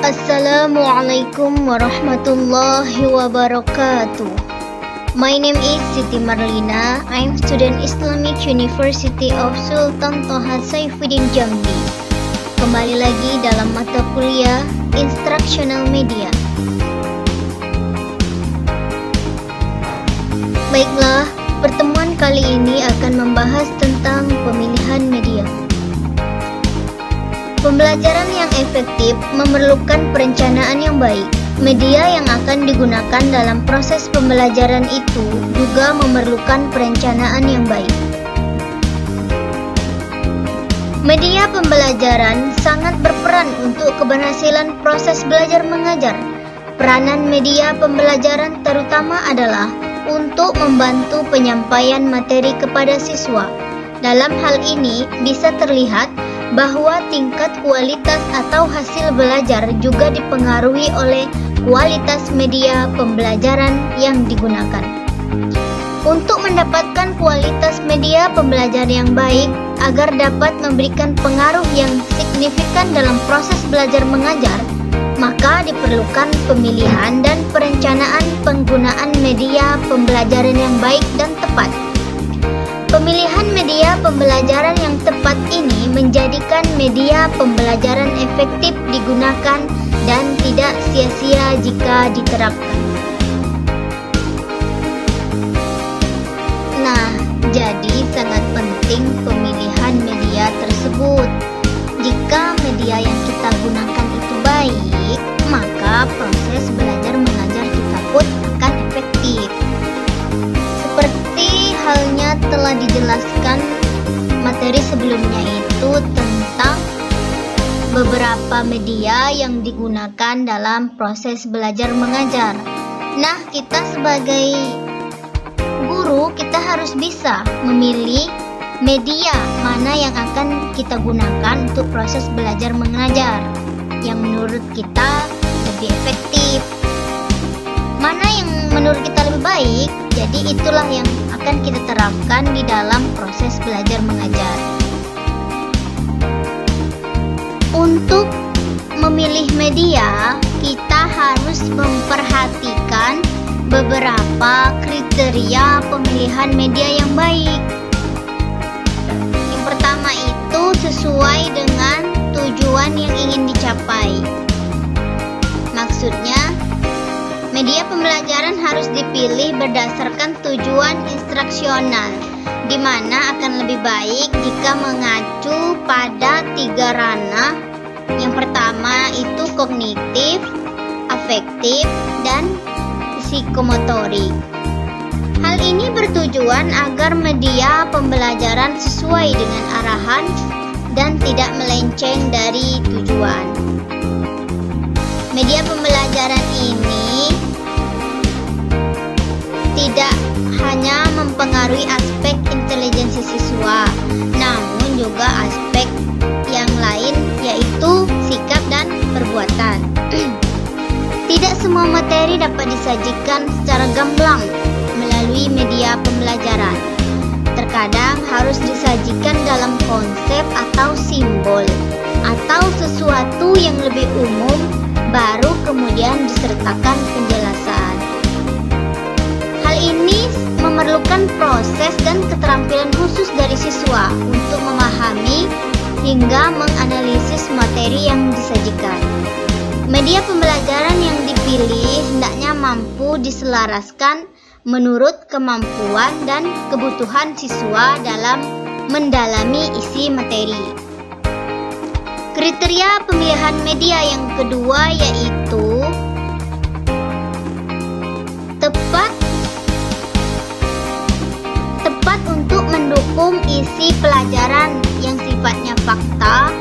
Assalamualaikum warahmatullahi wabarakatuh. My name is Siti Marlina. I'm student Islamic University of Sultan Toha Saifuddin Jambi. Kembali lagi dalam mata kuliah Instructional Media. Baiklah, pertemuan kali ini akan membahas tentang pemilihan media. Pembelajaran yang efektif memerlukan perencanaan yang baik. Media yang akan digunakan dalam proses pembelajaran itu juga memerlukan perencanaan yang baik. Media pembelajaran sangat berperan untuk keberhasilan proses belajar mengajar. Peranan media pembelajaran terutama adalah untuk membantu penyampaian materi kepada siswa. Dalam hal ini bisa terlihat bahwa tingkat kualitas atau hasil belajar juga dipengaruhi oleh kualitas media pembelajaran yang digunakan. Untuk mendapatkan kualitas media pembelajaran yang baik agar dapat memberikan pengaruh yang signifikan dalam proses belajar mengajar, maka diperlukan pemilihan dan perencanaan penggunaan media pembelajaran yang baik dan tepat. Pemilihan media pembelajaran yang tepat ini menjadikan media pembelajaran efektif digunakan dan tidak sia-sia jika diterapkan. Nah, jadi sangat penting pemilihan media tersebut. Jika media yang kita gunakan itu baik, maka proses belajar mengajar kita pun akan efektif. Seperti halnya telah dijelaskan materi sebelumnya itu tentang beberapa media yang digunakan dalam proses belajar mengajar. Nah, kita sebagai guru, kita harus bisa memilih media mana yang akan kita gunakan untuk proses belajar mengajar yang menurut kita lebih efektif. Mana yang menurut kita lebih baik, jadi itulah yang akan kita terapkan di dalam proses belajar mengajar. Untuk memilih media, kita harus memperhatikan beberapa kriteria pemilihan media yang baik. Yang pertama itu sesuai dengan tujuan yang ingin dicapai. Maksudnya, media pembelajaran harus dipilih berdasarkan tujuan instruksional, di mana akan lebih baik jika mengacu pada 3 ranah. Yang pertama itu kognitif, afektif, dan psikomotorik. Hal ini bertujuan agar media pembelajaran sesuai dengan arahan dan tidak melenceng dari tujuan. Media pembelajaran ini tidak hanya mempengaruhi aspek intelijensi siswa, namun juga aspek yang lain yaitu sikap dan perbuatan. Tidak semua materi dapat disajikan secara gamblang melalui media pembelajaran. Terkadang harus disajikan dalam konsep atau simbol atau sesuatu yang lebih umum, baru kemudian disertakan penjelasan. Hal ini memerlukan proses dan keterampilan khusus dari siswa untuk memahami hingga menganalisis materi yang disajikan. Media pembelajaran yang dipilih hendaknya mampu diselaraskan menurut kemampuan dan kebutuhan siswa dalam mendalami isi materi. Kriteria pemilihan media yang kedua yaitu tepat untuk mendukung isi pelajaran yang sifatnya fakta,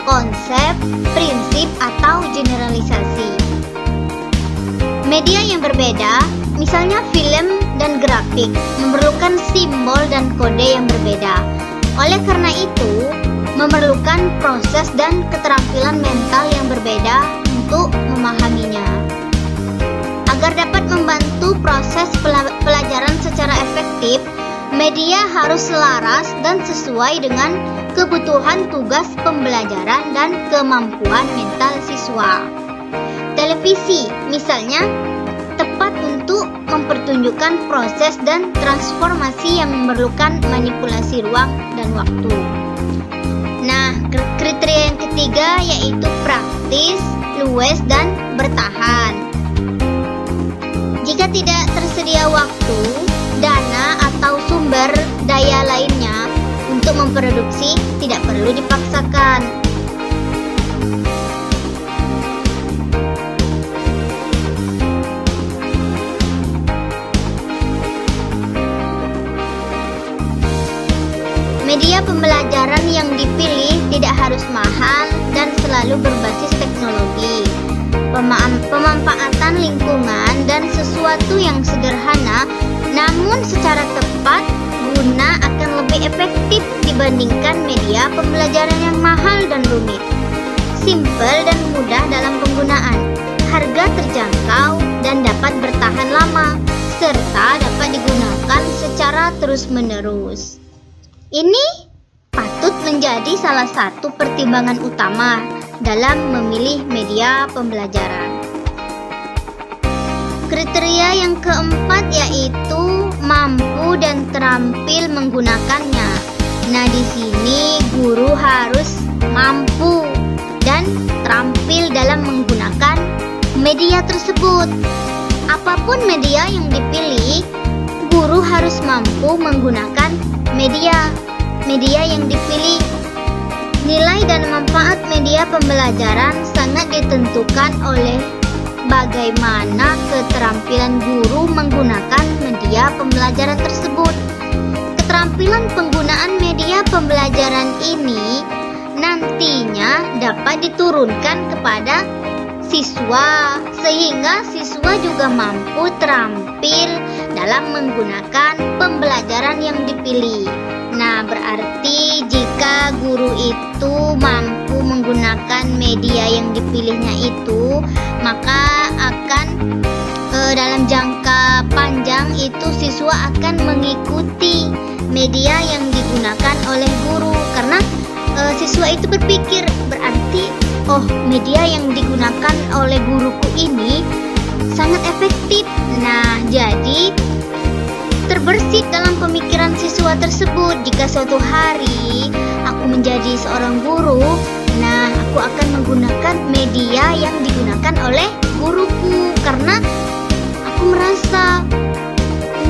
konsep, prinsip, atau generalisasi. Media yang berbeda, misalnya film dan grafik, memerlukan simbol dan kode yang berbeda. Oleh karena itu, memerlukan proses dan keterampilan mental yang berbeda untuk memahaminya. Agar dapat membantu proses pelajaran secara efektif, media harus selaras dan sesuai dengan kebutuhan tugas pembelajaran dan kemampuan mental siswa. televisi, misalnya tepat untuk mempertunjukkan proses dan transformasi yang memerlukan manipulasi ruang dan waktu. Nah, kriteria yang ketiga yaitu praktis, luwes, dan bertahan. Jika tidak tersedia waktu, dana, atau sumber daya lainnya untuk memproduksi, tidak perlu dipaksakan. Media pembelajaran yang dipilih tidak harus mahal dan selalu berbasis teknologi, pemanfaatan lingkungan, dan sesuatu yang sederhana namun secara tepat guna akan lebih efektif dibandingkan media pembelajaran yang mahal dan rumit. Simpel dan mudah dalam penggunaan, harga terjangkau dan dapat bertahan lama, serta dapat digunakan secara terus-menerus. Ini patut menjadi salah satu pertimbangan utama dalam memilih media pembelajaran. Kriteria yang keempat yaitu mampu dan terampil menggunakannya. Nah, di sini guru harus mampu dan terampil dalam menggunakan media tersebut. Apapun media yang dipilih, guru harus mampu menggunakan media yang dipilih. Nilai dan manfaat media pembelajaran sangat ditentukan oleh bagaimana keterampilan guru menggunakan media pembelajaran tersebut. Keterampilan penggunaan media pembelajaran ini nantinya dapat diturunkan kepada siswa, sehingga siswa juga mampu terampil dalam menggunakan pembelajaran yang dipilih. Nah, berarti jika guru itu mampu menggunakan media yang dipilihnya itu, maka akan dalam jangka panjang itu siswa akan mengikuti media yang digunakan oleh guru, karena siswa itu berpikir, berarti media yang digunakan oleh guruku ini sangat efektif. Nah, jadi terbersit dalam pemikiran siswa tersebut. Jika suatu hari aku menjadi seorang guru, nah aku akan menggunakan media yang digunakan oleh guruku, karena aku merasa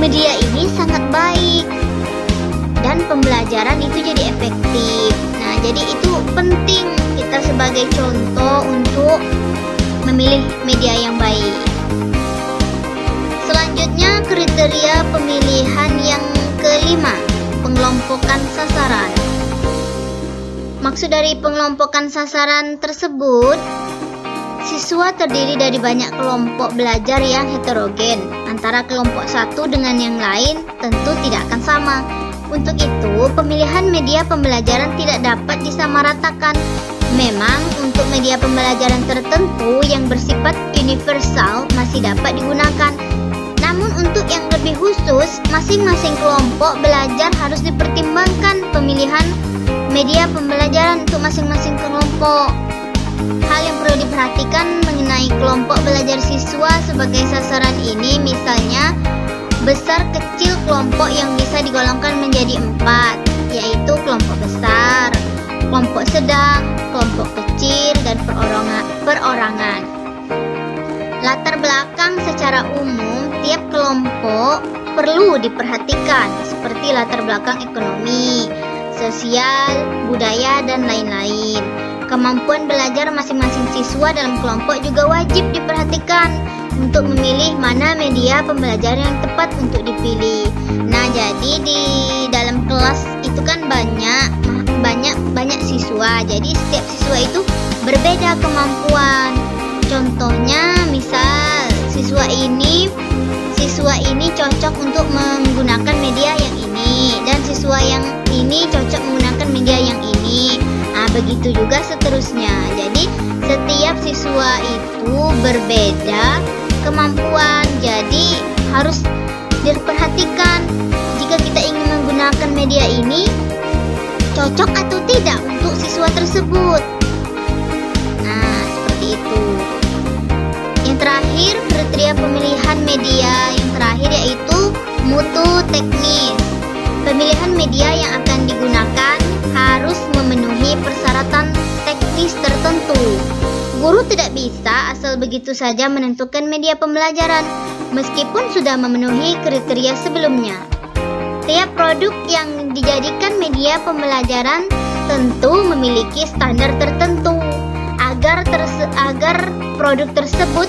media ini sangat baik dan pembelajaran itu jadi efektif. Nah, jadi itu penting kita sebagai contoh untuk memilih media yang baik. Selanjutnya, kriteria pemilihan yang kelima, pengelompokan sasaran. Maksud dari pengelompokan sasaran tersebut, siswa terdiri dari banyak kelompok belajar yang heterogen. Antara kelompok satu dengan yang lain tentu tidak akan sama. Untuk itu, pemilihan media pembelajaran tidak dapat disamaratakan. Memang untuk media pembelajaran tertentu yang bersifat universal masih dapat digunakan. Namun untuk yang lebih khusus, masing-masing kelompok belajar harus dipertimbangkan pemilihan media pembelajaran untuk masing-masing kelompok. Hal yang perlu diperhatikan mengenai kelompok belajar siswa sebagai sasaran ini, misalnya besar kecil kelompok yang bisa digolongkan menjadi 4, yaitu kelompok besar, kelompok sedang, kelompok kecil, dan perorangan. Latar belakang secara umum tiap kelompok perlu diperhatikan, seperti latar belakang ekonomi, sosial, budaya, dan lain-lain. Kemampuan belajar masing-masing siswa dalam kelompok juga wajib diperhatikan untuk memilih mana media pembelajaran yang tepat untuk dipilih. Nah, jadi di dalam kelas itu kan banyak siswa. Jadi setiap siswa itu berbeda kemampuan. Contohnya, misal siswa ini cocok untuk menggunakan media yang ini, dan siswa yang ini cocok menggunakan media yang ini. Nah, begitu juga seterusnya. Jadi setiap siswa itu berbeda kemampuan. Jadi harus diperhatikan jika kita ingin menggunakan media ini cocok atau tidak untuk siswa tersebut. Nah, seperti itu. terakhir, kriteria pemilihan media yang terakhir yaitu mutu teknis. Pemilihan media yang akan digunakan harus memenuhi persyaratan teknis tertentu. Guru tidak bisa asal begitu saja menentukan media pembelajaran, meskipun sudah memenuhi kriteria sebelumnya. Tiap produk yang dijadikan media pembelajaran tentu memiliki standar tertentu agar produk tersebut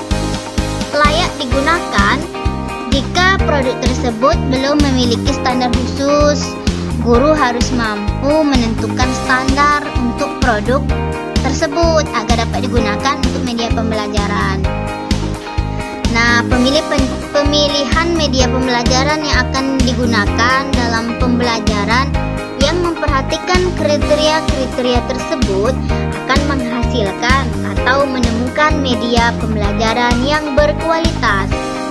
layak digunakan. Jika produk tersebut belum memiliki standar khusus, guru harus mampu menentukan standar untuk produk tersebut agar dapat digunakan untuk media pembelajaran. Nah, pemilihan media pembelajaran yang akan digunakan dalam pembelajaran yang memperhatikan kriteria-kriteria tersebut akan menghasilkan atau menemukan media pembelajaran yang berkualitas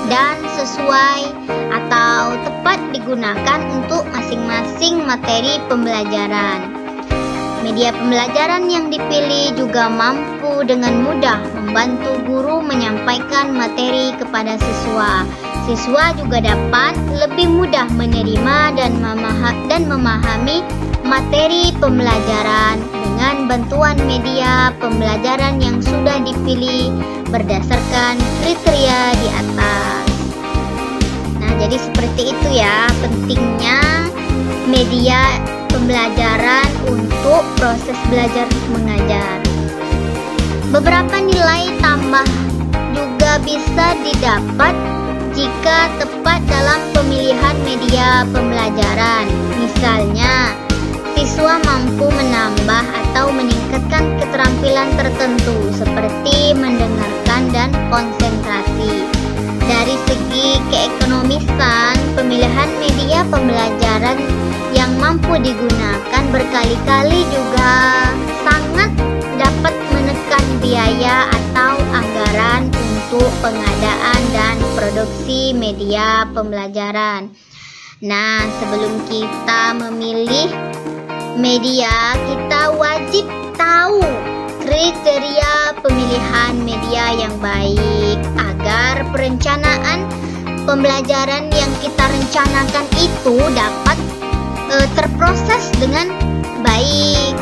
dan sesuai atau tepat digunakan untuk masing-masing materi pembelajaran. Media pembelajaran yang dipilih juga mampu dengan mudah membantu guru menyampaikan materi kepada siswa. Siswa juga dapat lebih mudah menerima dan memahami materi pembelajaran dengan bantuan media pembelajaran yang sudah dipilih berdasarkan kriteria di atas. Nah, jadi seperti itu ya pentingnya media pembelajaran untuk proses belajar mengajar. Beberapa nilai tambah juga bisa didapat jika tepat dalam pemilihan media pembelajaran. Misalnya, siswa mampu menambah atau meningkatkan keterampilan tertentu seperti mendengarkan dan konsentrasi. Dari segi keekonomisan, pemilihan media pembelajaran yang mampu digunakan berkali-kali juga sangat dapat menekan biaya atau anggaran untuk pengadaan dan produksi media pembelajaran. Nah, sebelum kita memilih media, kita wajib tahu kriteria pemilihan media yang baik agar perencanaan pembelajaran yang kita rencanakan itu dapat terproses dengan baik.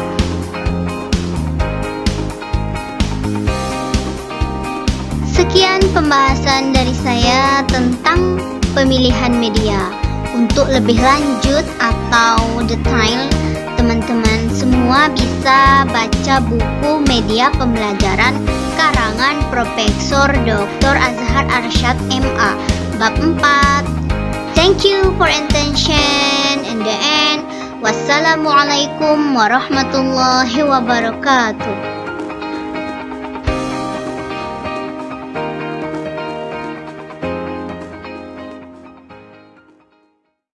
Sekian pembahasan dari saya tentang pemilihan media. Untuk lebih lanjut atau detail, teman-teman semua bisa baca buku media pembelajaran karangan Profesor Dr. Azhar Arsyad MA bab 4. Thank you for attention. In the end, wassalamualaikum warahmatullahi wabarakatuh.